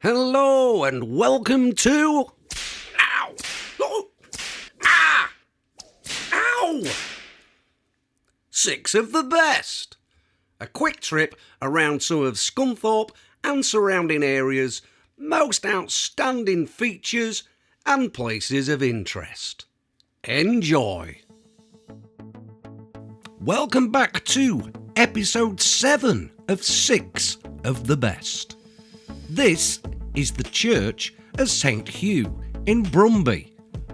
Hello and welcome to... Ow! Oh! Ah! Ow! 6 of the best. A quick trip around some of Scunthorpe and surrounding areas, most outstanding features and places of interest. Enjoy. Welcome back to episode 7 of 6 of the best. This is the Church of St Hugh in Brumby,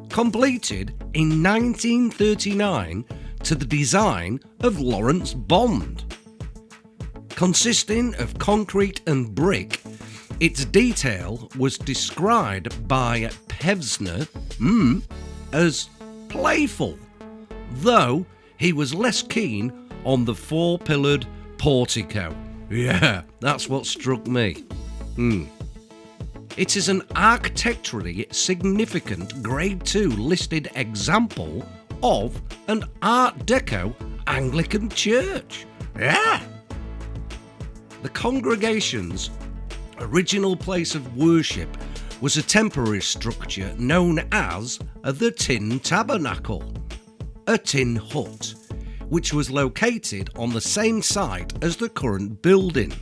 completed in 1939 to the design of Lawrence Bond. Consisting of concrete and brick, its detail was described by Pevsner as playful, though he was less keen on the 4-pillared portico. Yeah, that's what struck me. It is an architecturally significant Grade 2 listed example of an Art Deco Anglican church. Yeah! The congregation's original place of worship was a temporary structure known as the Tin Tabernacle, a tin hut, which was located on the same site as the current building.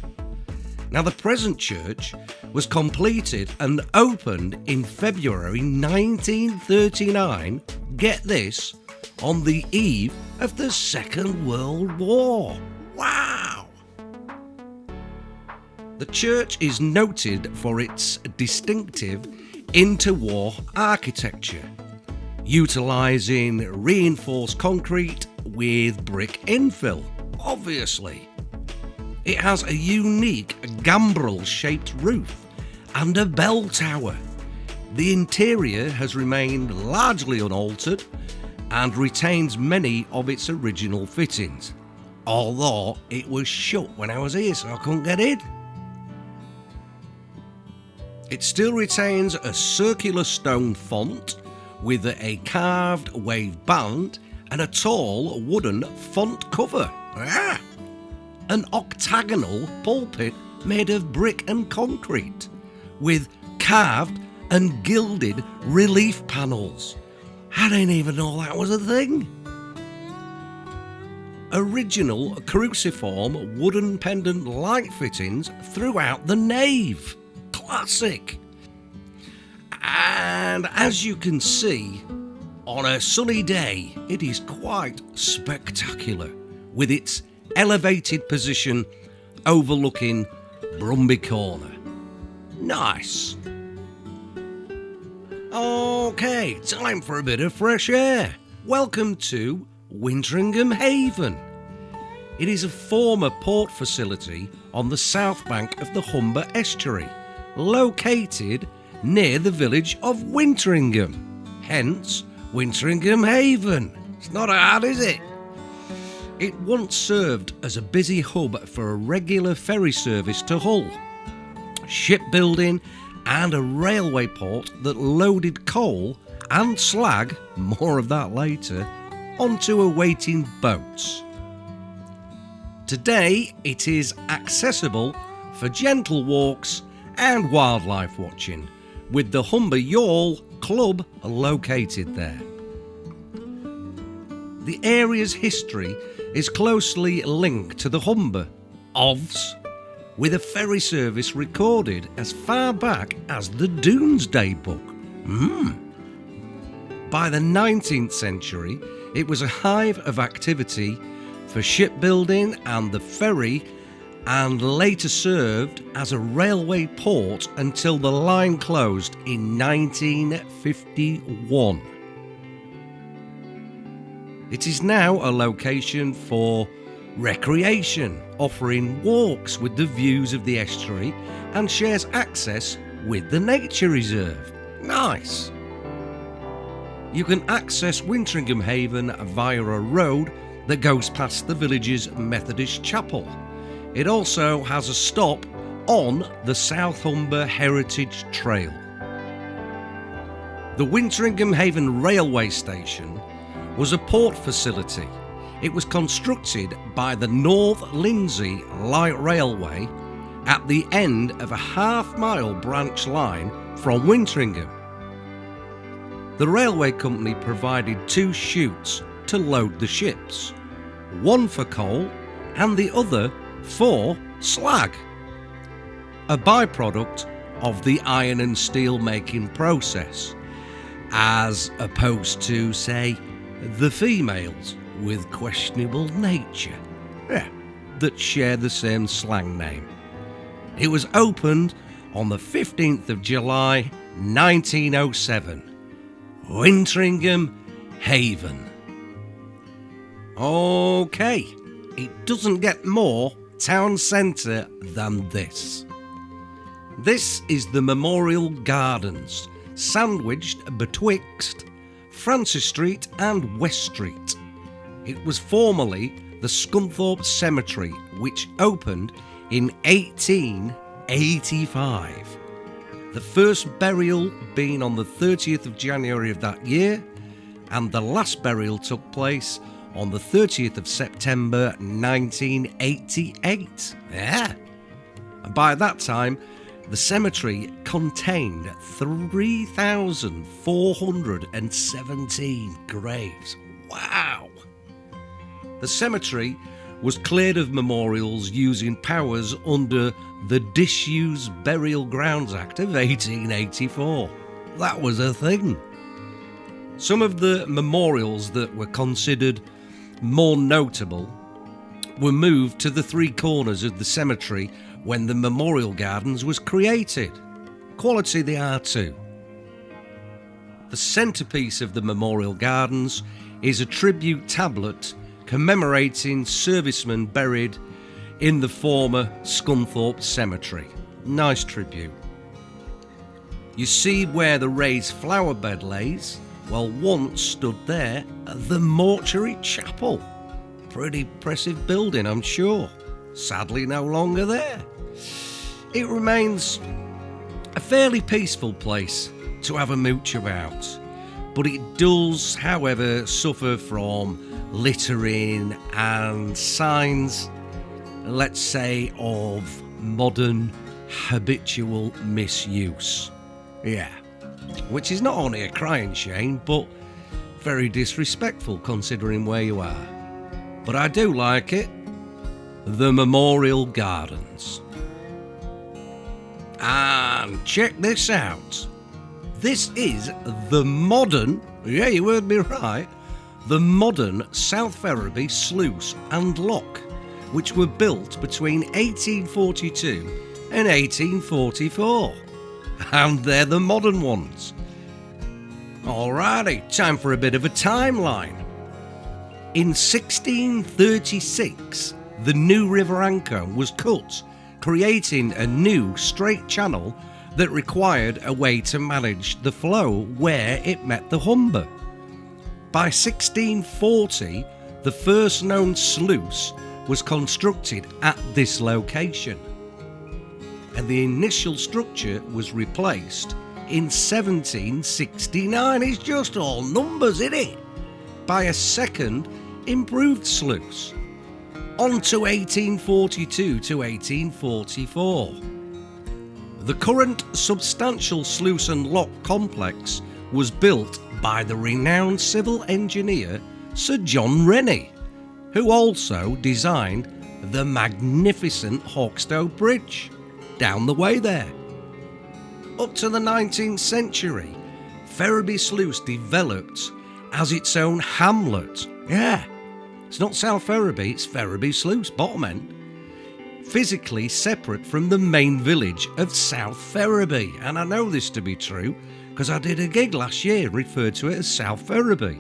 Now, the present church was completed and opened in February 1939, get this, on the eve of the Second World War. Wow! The church is noted for its distinctive interwar architecture, utilising reinforced concrete with brick infill, obviously. It has a unique gambrel-shaped roof and a bell tower. The interior has remained largely unaltered and retains many of its original fittings, although it was shut when I was here, so I couldn't get in. It still retains a circular stone font with a carved wave band and a tall wooden font cover. An octagonal pulpit made of brick and concrete, with carved and gilded relief panels. I didn't even know that was a thing. Original cruciform wooden pendant light fittings throughout the nave. Classic. And as you can see, on a sunny day, it is quite spectacular, with its elevated position overlooking Brumby Corner. Nice. Okay, time for a bit of fresh air. Welcome to Wintringham Haven. It is a former port facility on the south bank of the Humber estuary, located near the village of Wintringham, hence Wintringham Haven. It's not hard, is it? It once served as a busy hub for a regular ferry service to Hull, shipbuilding and a railway port that loaded coal and slag, more of that later, onto awaiting boats. Today it is accessible for gentle walks and wildlife watching, with the Humber Yawl Club located there. The area's history is closely linked to the Humber Ovs, with a ferry service recorded as far back as the Domesday Book. By the 19th century, it was a hive of activity for shipbuilding and the ferry, and later served as a railway port until the line closed in 1951. It is now a location for recreation, offering walks with the views of the estuary and shares access with the nature reserve. Nice! You can access Wintringham Haven via a road that goes past the village's Methodist chapel. It also has a stop on the South Humber Heritage Trail. The Wintringham Haven Railway Station was a port facility. It was constructed by the North Lindsey Light Railway at the end of a half-mile branch line from Wintringham. The railway company provided 2 chutes to load the ships, one for coal and the other for slag, a byproduct of the iron and steel making process, as opposed to, say, the females with questionable nature, that share the same slang name. It was opened on the 15th of July 1907, Wintringham Haven. Okay, it doesn't get more town centre than this. This is the Memorial Gardens, sandwiched betwixt Francis Street and West Street. It was formerly the Scunthorpe Cemetery, which opened in 1885. The first burial being on the 30th of January of that year, and the last burial took place on the 30th of September 1988. And by that time, the cemetery contained 3,417 graves. Wow! The cemetery was cleared of memorials using powers under the Disused Burial Grounds Act of 1884. That was a thing. Some of the memorials that were considered more notable were moved to the 3 corners of the cemetery when the Memorial Gardens was created. Quality they are too. The centrepiece of the Memorial Gardens is a tribute tablet commemorating servicemen buried in the former Scunthorpe Cemetery. Nice tribute. You see where the raised flower bed lays? Well, once stood there the mortuary chapel. Pretty impressive building, I'm sure. Sadly no longer there. It remains a fairly peaceful place to have a mooch about, but it does, however, suffer from littering and signs, let's say, of modern habitual misuse. Yeah, which is not only a crying shame, but very disrespectful considering where you are. But I do like it. The Memorial Gardens. And check this out. This is the modern, yeah, you heard me right, the modern South Ferriby sluice and lock, which were built between 1842 and 1844. And they're the modern ones. Alrighty, time for a bit of a timeline. In 1636, the New River Anchor was cut, creating a new straight channel that required a way to manage the flow where it met the Humber. By 1640, the first known sluice was constructed at this location, and the initial structure was replaced in 1769. It's just all numbers, isn't it? By a second improved sluice. On to 1842 to 1844. The current substantial sluice and lock complex was built by the renowned civil engineer Sir John Rennie, who also designed the magnificent Hawkstow Bridge down the way there. Up to the 19th century, Ferriby Sluice developed as its own hamlet. Yeah, it's not South Ferriby, it's Ferriby Sluice, bottom end. Physically separate from the main village of South Ferriby. And I know this to be true because I did a gig last year referred to it as South Ferriby,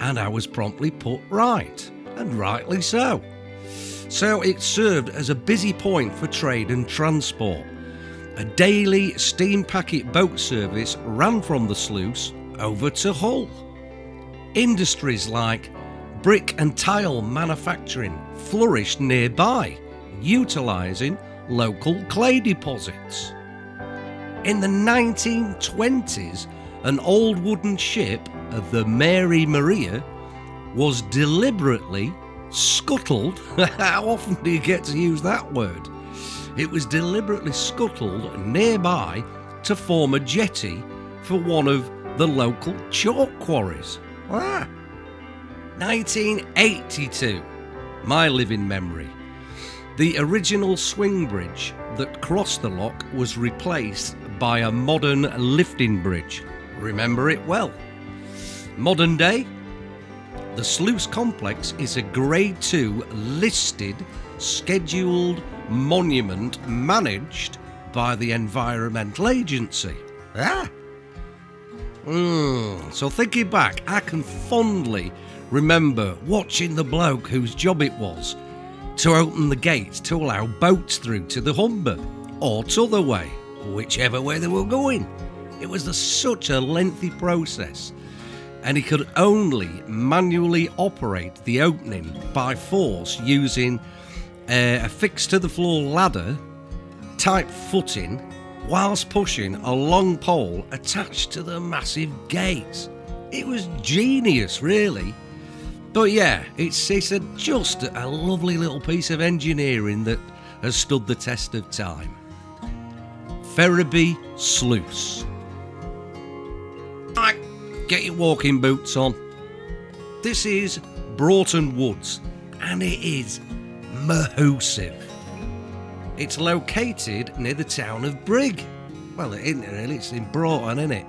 and I was promptly put right, and rightly so. So it served as a busy point for trade and transport. A daily steam packet boat service ran from the sluice over to Hull. Industries like brick and tile manufacturing flourished nearby, utilising local clay deposits. In the 1920s, an old wooden ship, the Mary Maria, was deliberately scuttled. How often do you get to use that word? It was deliberately scuttled nearby to form a jetty for one of the local chalk quarries. 1982, my living memory. The original swing bridge that crossed the lock was replaced by a modern lifting bridge. Remember it well. Modern day, the sluice complex is a Grade 2 listed, scheduled monument managed by the Environmental Agency. So thinking back, I can fondly remember watching the bloke whose job it was to open the gates to allow boats through to the Humber, or t'other way, whichever way they were going. It was such a lengthy process, and he could only manually operate the opening by force using a fixed to the floor ladder type footing, whilst pushing a long pole attached to the massive gates. It was genius, really. But yeah, it's just a lovely little piece of engineering that has stood the test of time. Ferriby Sluice. Right, get your walking boots on. This is Broughton Woods, and it is massive. It's located near the town of Brigg. Well, it isn't really, it's in Broughton, isn't it?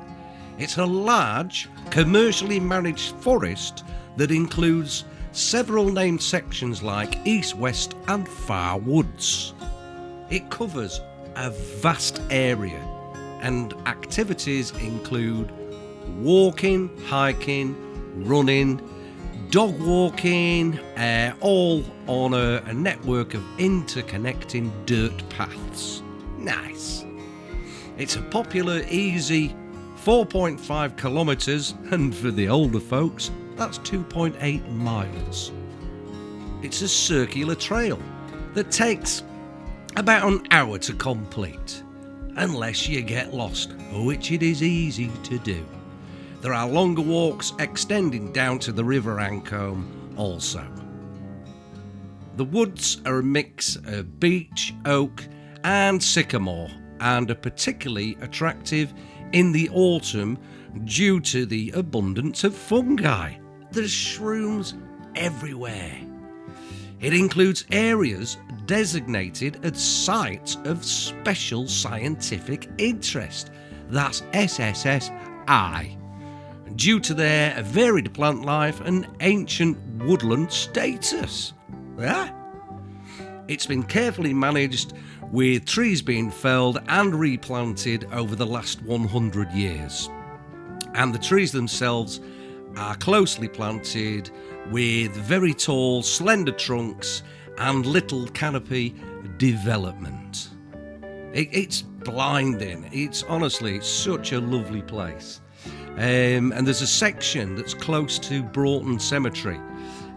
It's a large, commercially managed forest that includes several named sections like East, West and Far Woods. It covers a vast area, and activities include walking, hiking, running, dog walking, all on a network of interconnecting dirt paths. Nice. It's a popular, easy 4.5 kilometres, and for the older folks, that's 2.8 miles. It's a circular trail that takes about an hour to complete, unless you get lost, which it is easy to do. There are longer walks extending down to the River Ancombe also. The woods are a mix of beech, oak and sycamore, and are particularly attractive in the autumn due to the abundance of fungi. There's shrooms everywhere. It includes areas designated as sites of special scientific interest. That's SSSI, due to their varied plant life and ancient woodland status. It's been carefully managed, with trees being felled and replanted over the last 100 years. And the trees themselves are closely planted with very tall, slender trunks and little canopy development. It's blinding. It's such a lovely place. And there's a section that's close to Broughton Cemetery,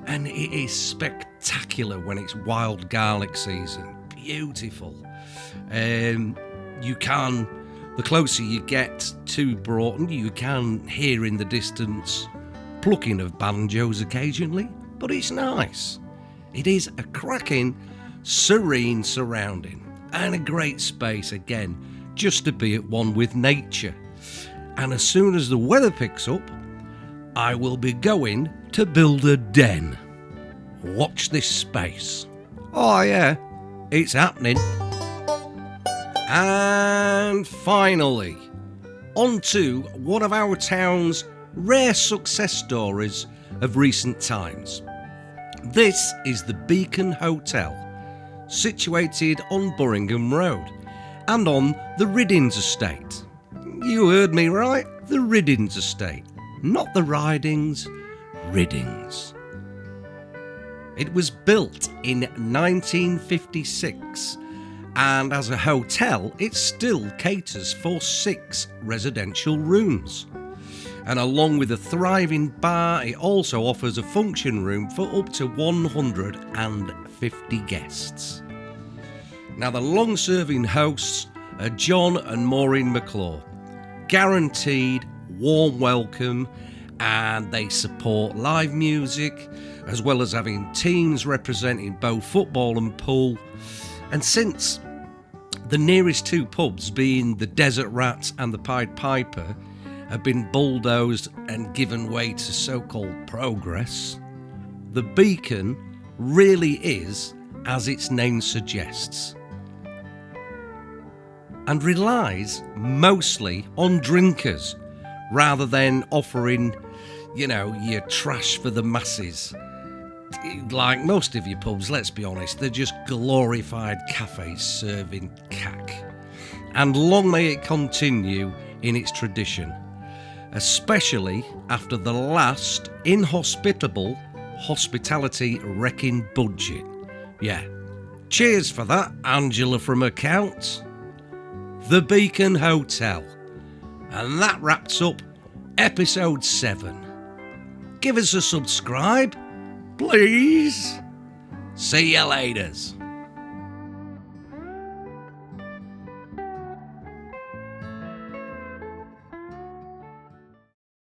and it is spectacular when it's wild garlic season. Beautiful. The closer you get to Broughton, you can hear in the distance plucking of banjos occasionally, but it's nice. It is a cracking, serene surrounding, and a great space again, just to be at one with nature. And as soon as the weather picks up, I will be going to build a den. Watch this space. Oh yeah, it's happening. And finally, on to one of our town's rare success stories of recent times. This is the Beacon Hotel, situated on Burringham Road and on the Riddings Estate. You heard me right, the Riddings Estate, not the Ridings, Riddings. It was built in 1956, and as a hotel it still caters for 6 residential rooms. And along with a thriving bar, it also offers a function room for up to 150 guests. Now, the long-serving hosts are John and Maureen McClure. Guaranteed warm welcome, and they support live music, as well as having teams representing both football and pool. And since The nearest two pubs, being the Desert Rats and the Pied Piper, have been bulldozed and given way to so-called progress. The Beacon really is as its name suggests, and relies mostly on drinkers rather than offering, your trash for the masses. Like most of your pubs, let's be honest, they're just glorified cafes serving cack. And long may it continue in its tradition, especially after the last inhospitable hospitality wrecking budget. Yeah, cheers for that, Angela from accounts. The Beacon Hotel. And that wraps up episode 7. Give us a subscribe, please. See you laters.